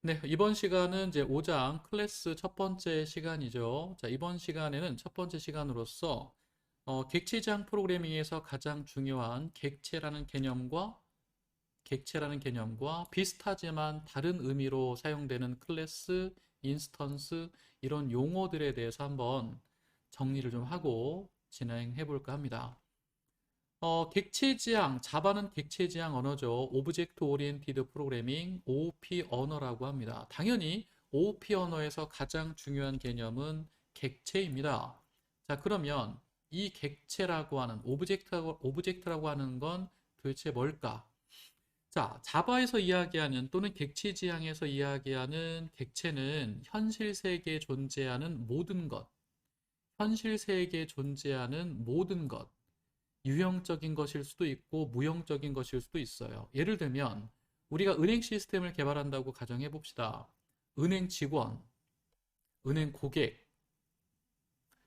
네, 이번 시간은 이제 5장 클래스 첫 번째 시간이죠. 자, 이번 시간에는 첫 번째 시간으로서 객체지향 프로그래밍에서 가장 중요한 객체라는 개념과 비슷하지만 다른 의미로 사용되는 클래스, 인스턴스 이런 용어들에 대해서 한번 정리를 좀 하고 진행해 볼까 합니다. 객체지향, 자바는 객체지향 언어죠. 오브젝트 오리엔티드 프로그래밍, OOP 언어라고 합니다. 당연히 OOP 언어에서 가장 중요한 개념은 객체입니다. 자, 그러면 이 객체라고 하는 오브젝트라고 하는 건 도대체 뭘까? 자, 자바에서 이야기하는 또는 객체지향에서 이야기하는 객체는 현실 세계에 존재하는 모든 것, 현실 세계에 존재하는 모든 것, 유형적인 것일 수도 있고 무형적인 것일 수도 있어요. 예를 들면 우리가 은행 시스템을 개발한다고 가정해 봅시다. 은행 직원, 은행 고객,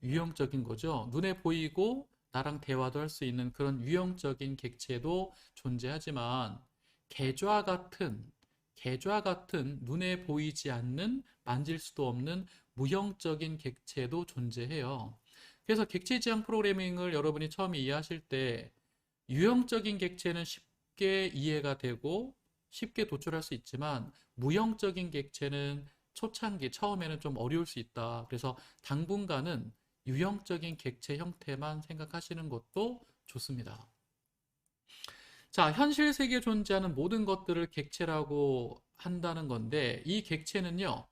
유형적인 거죠. 눈에 보이고 나랑 대화도 할 수 있는 그런 유형적인 객체도 존재하지만 계좌 같은 계좌 같은 눈에 보이지 않는 만질 수도 없는 무형적인 객체도 존재해요. 그래서 객체 지향 프로그래밍을 여러분이 처음 이해하실 때 유형적인 객체는 쉽게 이해가 되고 쉽게 도출할 수 있지만 무형적인 객체는 초창기 처음에는 좀 어려울 수 있다. 그래서 당분간은 유형적인 객체 형태만 생각하시는 것도 좋습니다. 자, 현실 세계에 존재하는 모든 것들을 객체라고 한다는 건데 이 객체는요.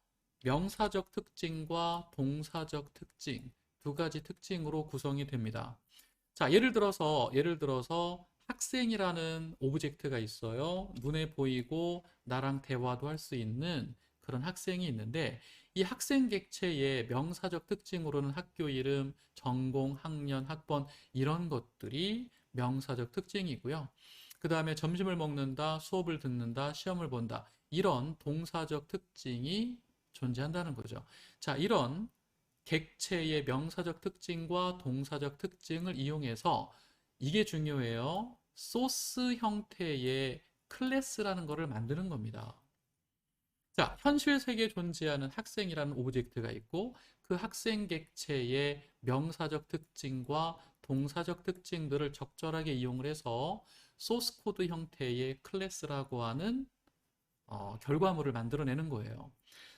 명사적 특징과 동사적 특징 두 가지 특징으로 구성이 됩니다. 자, 예를 들어서 학생이라는 오브젝트가 있어요. 눈에 보이고 나랑 대화도 할 수 있는 그런 학생이 있는데 이 학생 객체의 명사적 특징으로는 학교 이름, 전공, 학년, 학번 이런 것들이 명사적 특징이고요. 그 다음에 점심을 먹는다, 수업을 듣는다, 시험을 본다. 이런 동사적 특징이 존재한다는 거죠. 자, 이런 객체의 명사적 특징과 동사적 특징을 이용해서 이게 중요해요. 소스 형태의 클래스라는 것을 만드는 겁니다. 자, 현실 세계에 존재하는 학생이라는 오브젝트가 있고 그 학생 객체의 명사적 특징과 동사적 특징들을 적절하게 이용을 해서 소스 코드 형태의 클래스라고 하는 결과물을 만들어내는 거예요.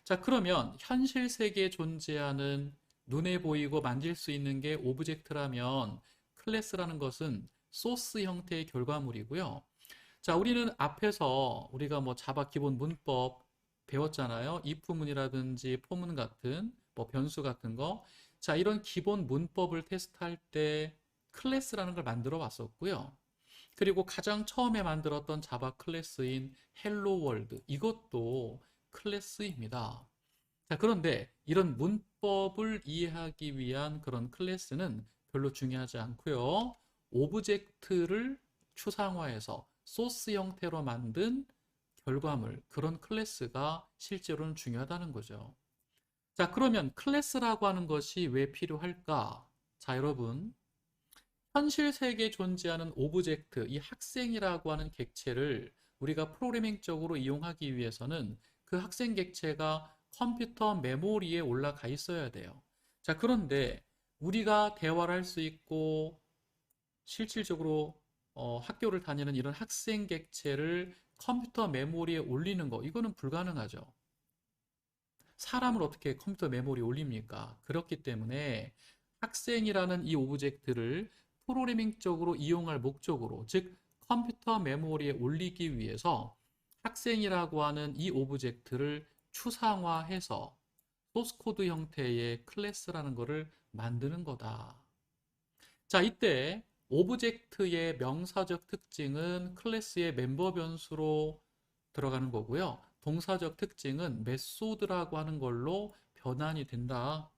자, 그러면 현실 세계에 존재하는 눈에 보이고 만질 수 있는 게 오브젝트라면 클래스라는 것은 소스 형태의 결과물이고요. 자, 우리는 앞에서 우리가 뭐 자바 기본 문법 배웠잖아요. if문이라든지 포문 같은 뭐 변수 같은 거. 자, 이런 기본 문법을 테스트할 때 클래스라는 걸 만들어 왔었고요. 그리고 가장 처음에 만들었던 자바 클래스인 헬로 월드 이것도 클래스입니다. 자, 그런데 이런 문법을 이해하기 위한 그런 클래스는 별로 중요하지 않고요. 오브젝트를 추상화해서 소스 형태로 만든 결과물, 그런 클래스가 실제로는 중요하다는 거죠. 자, 그러면 클래스라고 하는 것이 왜 필요할까? 자, 여러분, 현실 세계에 존재하는 오브젝트, 이 학생이라고 하는 객체를 우리가 프로그래밍적으로 이용하기 위해서는 그 학생 객체가 컴퓨터 메모리에 올라가 있어야 돼요. 자, 그런데 우리가 대화를 할 수 있고 실질적으로 학교를 다니는 이런 학생 객체를 컴퓨터 메모리에 올리는 거, 이거는 불가능하죠. 사람을 어떻게 컴퓨터 메모리에 올립니까? 그렇기 때문에 학생이라는 이 오브젝트를 프로그래밍적으로 이용할 목적으로, 즉 컴퓨터 메모리에 올리기 위해서 학생이라고 하는 이 오브젝트를 추상화해서 소스 코드 형태의 클래스라는 것을 만드는 거다. 자, 이때 오브젝트의 명사적 특징은 클래스의 멤버 변수로 들어가는 거고요. 동사적 특징은 메소드라고 하는 걸로 변환이 된다.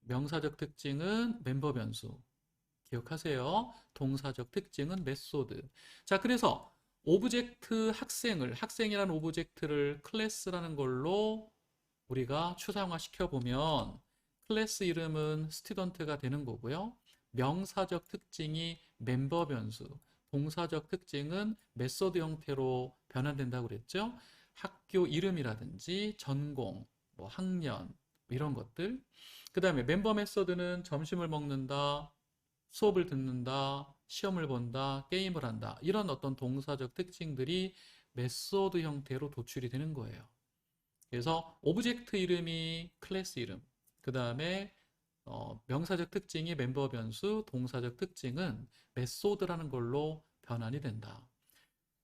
명사적 특징은 멤버 변수. 기억하세요. 동사적 특징은 메소드. 자, 그래서 학생이라는 오브젝트를 클래스라는 걸로 우리가 추상화 시켜보면 클래스 이름은 스튜던트가 되는 거고요. 명사적 특징이 멤버 변수, 동사적 특징은 메소드 형태로 변환된다고 그랬죠. 학교 이름이라든지 전공, 뭐 학년 이런 것들. 그 다음에 멤버 메소드는 점심을 먹는다, 수업을 듣는다, 시험을 본다, 게임을 한다. 이런 어떤 동사적 특징들이 메소드 형태로 도출이 되는 거예요. 그래서 오브젝트 이름이 클래스 이름, 그 다음에 명사적 특징이 멤버 변수, 동사적 특징은 메소드라는 걸로 변환이 된다.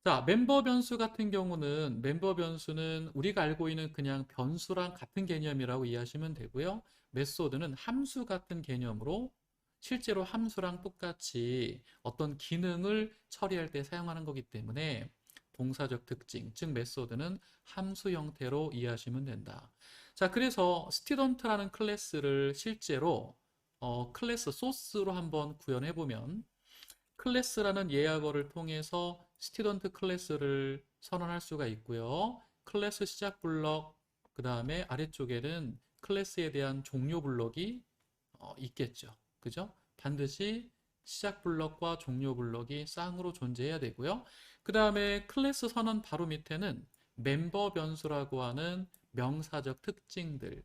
자, 멤버 변수 같은 경우는 멤버 변수는 우리가 알고 있는 그냥 변수랑 같은 개념이라고 이해하시면 되고요. 메소드는 함수 같은 개념으로 실제로 함수랑 똑같이 어떤 기능을 처리할 때 사용하는 거기 때문에 동사적 특징, 즉 메소드는 함수 형태로 이해하시면 된다. 자, 그래서 스튜던트라는 클래스를 실제로 클래스 소스로 한번 구현해 보면 클래스라는 예약어를 통해서 스튜던트 클래스를 선언할 수가 있고요. 클래스 시작 블럭, 그 다음에 아래쪽에는 클래스에 대한 종료 블럭이 있겠죠. 그죠? 반드시 시작 블럭과 종료 블럭이 쌍으로 존재해야 되고요. 그 다음에 클래스 선언 바로 밑에는 멤버 변수라고 하는 명사적 특징들,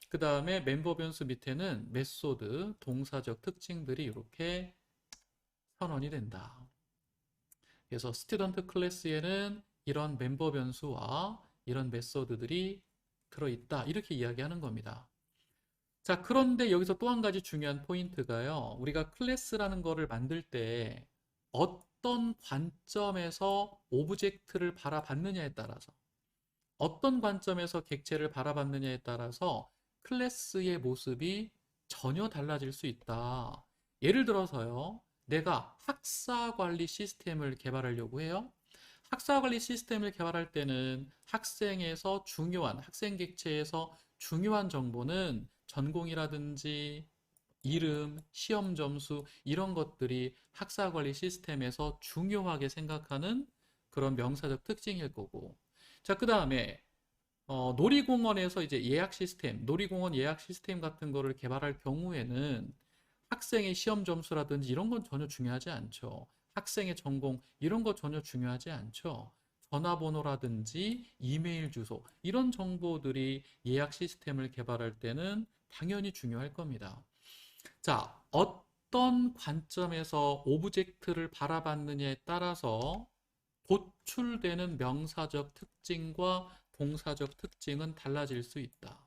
그 다음에 멤버 변수 밑에는 메소드, 동사적 특징들이 이렇게 선언이 된다. 그래서 스튜던트 클래스에는 이런 멤버 변수와 이런 메소드들이 들어있다. 이렇게 이야기하는 겁니다. 자, 그런데 여기서 또 한 가지 중요한 포인트가요. 우리가 클래스라는 거를 만들 때 어떤 관점에서 오브젝트를 바라봤느냐에 따라서 어떤 관점에서 객체를 바라봤느냐에 따라서 클래스의 모습이 전혀 달라질 수 있다. 예를 들어서요. 내가 학사 관리 시스템을 개발하려고 해요. 학사 관리 시스템을 개발할 때는 학생에서 중요한, 학생 객체에서 중요한 정보는 전공이라든지 이름, 시험 점수 이런 것들이 학사 관리 시스템에서 중요하게 생각하는 그런 명사적 특징일 거고. 자, 그 다음에 놀이공원에서 이제 예약 시스템, 놀이공원 예약 시스템 같은 거를 개발할 경우에는 학생의 시험 점수라든지 이런 건 전혀 중요하지 않죠. 학생의 전공 이런 거 전혀 중요하지 않죠. 전화번호라든지 이메일 주소 이런 정보들이 예약 시스템을 개발할 때는 당연히 중요할 겁니다. 자, 어떤 관점에서 오브젝트를 바라봤느냐에 따라서 도출되는 명사적 특징과 동사적 특징은 달라질 수 있다.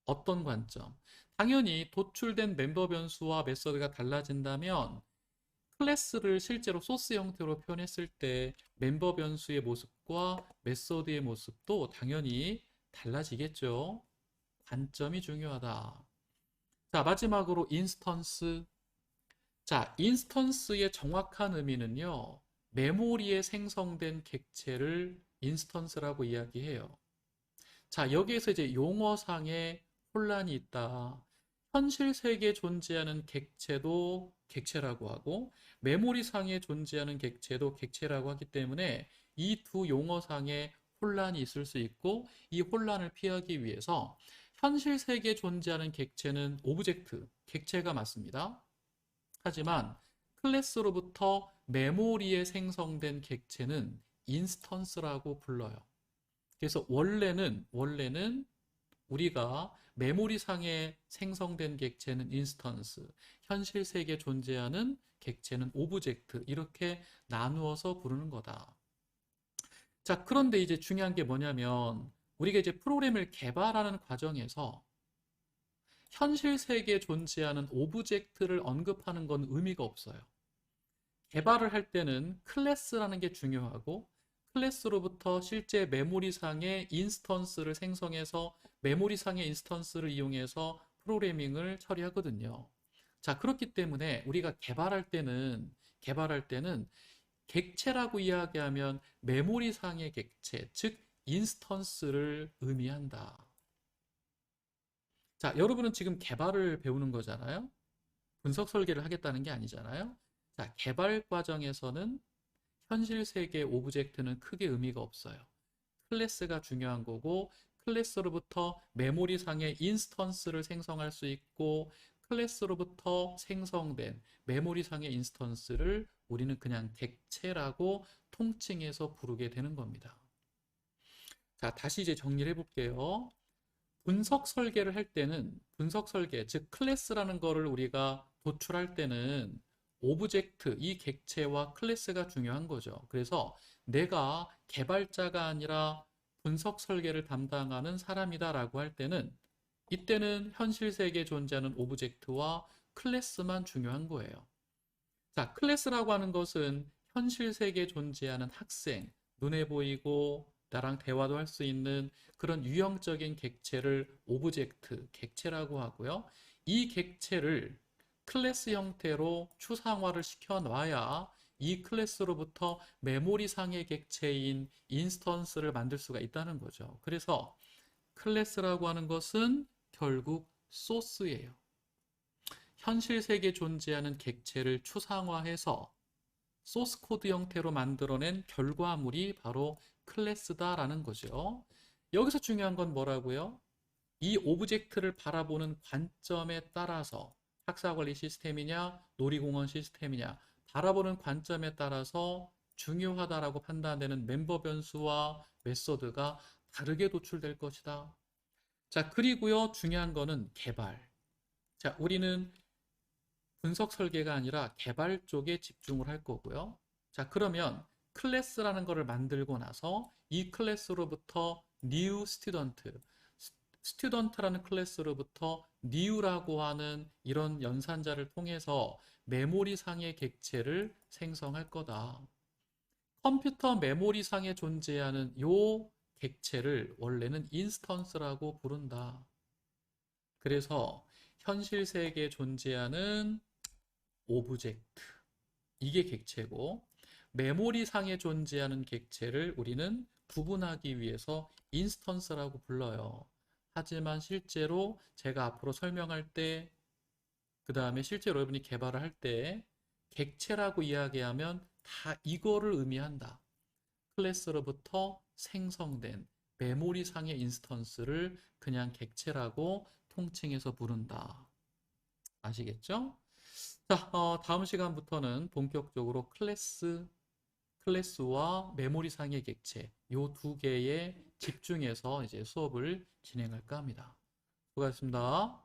어떤 관점? 당연히 도출된 멤버 변수와 메서드가 달라진다면 클래스를 실제로 소스 형태로 표현했을 때 멤버 변수의 모습과 메서드의 모습도 당연히 달라지겠죠. 관점이 중요하다. 자, 마지막으로 인스턴스. 자, 인스턴스의 정확한 의미는요. 메모리에 생성된 객체를 인스턴스라고 이야기해요. 자, 여기에서 이제 용어상의 혼란이 있다. 현실 세계에 존재하는 객체도 객체라고 하고 메모리상에 존재하는 객체도 객체라고 하기 때문에 이 두 용어상의 혼란이 있을 수 있고 이 혼란을 피하기 위해서 현실 세계에 존재하는 객체는 오브젝트, 객체가 맞습니다. 하지만 클래스로부터 메모리에 생성된 객체는 인스턴스라고 불러요. 그래서 원래는 우리가 메모리상에 생성된 객체는 인스턴스, 현실 세계에 존재하는 객체는 오브젝트 이렇게 나누어서 부르는 거다. 자, 그런데 이제 중요한 게 뭐냐면 우리가 이제 프로그램을 개발하는 과정에서 현실 세계에 존재하는 오브젝트를 언급하는 건 의미가 없어요. 개발을 할 때는 클래스라는 게 중요하고 클래스로부터 실제 메모리상의 인스턴스를 생성해서 메모리상의 인스턴스를 이용해서 프로그래밍을 처리하거든요. 자, 그렇기 때문에 우리가 개발할 때는 객체라고 이야기하면 메모리상의 객체, 즉 인스턴스를 의미한다. 자, 여러분은 지금 개발을 배우는 거잖아요. 분석 설계를 하겠다는 게 아니잖아요. 자, 개발 과정에서는 현실 세계 오브젝트는 크게 의미가 없어요. 클래스가 중요한 거고 클래스로부터 메모리상의 인스턴스를 생성할 수 있고 클래스로부터 생성된 메모리상의 인스턴스를 우리는 그냥 객체라고 통칭해서 부르게 되는 겁니다. 자, 다시 이제 정리를 해볼게요. 분석 설계를 할 때는 분석 설계, 즉 클래스라는 거를 우리가 도출할 때는 오브젝트, 이 객체와 클래스가 중요한 거죠. 그래서 내가 개발자가 아니라 분석 설계를 담당하는 사람이다라고 할 때는 이때는 현실 세계에 존재하는 오브젝트와 클래스만 중요한 거예요. 자, 클래스라고 하는 것은 현실 세계에 존재하는 학생, 눈에 보이고 나랑 대화도 할 수 있는 그런 유형적인 객체를 오브젝트, 객체라고 하고요. 이 객체를 클래스 형태로 추상화를 시켜 놔야 이 클래스로부터 메모리상의 객체인 인스턴스를 만들 수가 있다는 거죠. 그래서 클래스라고 하는 것은 결국 소스예요. 현실 세계에 존재하는 객체를 추상화해서 소스 코드 형태로 만들어낸 결과물이 바로 클래스다라는 거죠. 여기서 중요한 건 뭐라고요? 이 오브젝트를 바라보는 관점에 따라서 학사관리 시스템이냐, 놀이공원 시스템이냐, 바라보는 관점에 따라서 중요하다라고 판단되는 멤버 변수와 메소드가 다르게 도출될 것이다. 자, 그리고요, 중요한 거는 개발. 자, 우리는 분석 설계가 아니라 개발 쪽에 집중을 할 거고요. 자, 그러면 클래스라는 거를 만들고 나서 이 클래스로부터 new student, student라는 클래스로부터 new라고 하는 이런 연산자를 통해서 메모리상의 객체를 생성할 거다. 컴퓨터 메모리상에 존재하는 요 객체를 원래는 인스턴스라고 부른다. 그래서 현실 세계에 존재하는 오브젝트, 이게 객체고, 메모리상에 존재하는 객체를 우리는 구분하기 위해서 인스턴스라고 불러요. 하지만 실제로 제가 앞으로 설명할 때, 그 다음에 실제로 여러분이 개발을 할 때 객체라고 이야기하면 다 이거를 의미한다. 클래스로부터 생성된 메모리상의 인스턴스를 그냥 객체라고 통칭해서 부른다. 아시겠죠? 자, 다음 시간부터는 본격적으로 클래스와 메모리상의 객체, 요 두 개에 집중해서 이제 수업을 진행할까 합니다. 수고하셨습니다.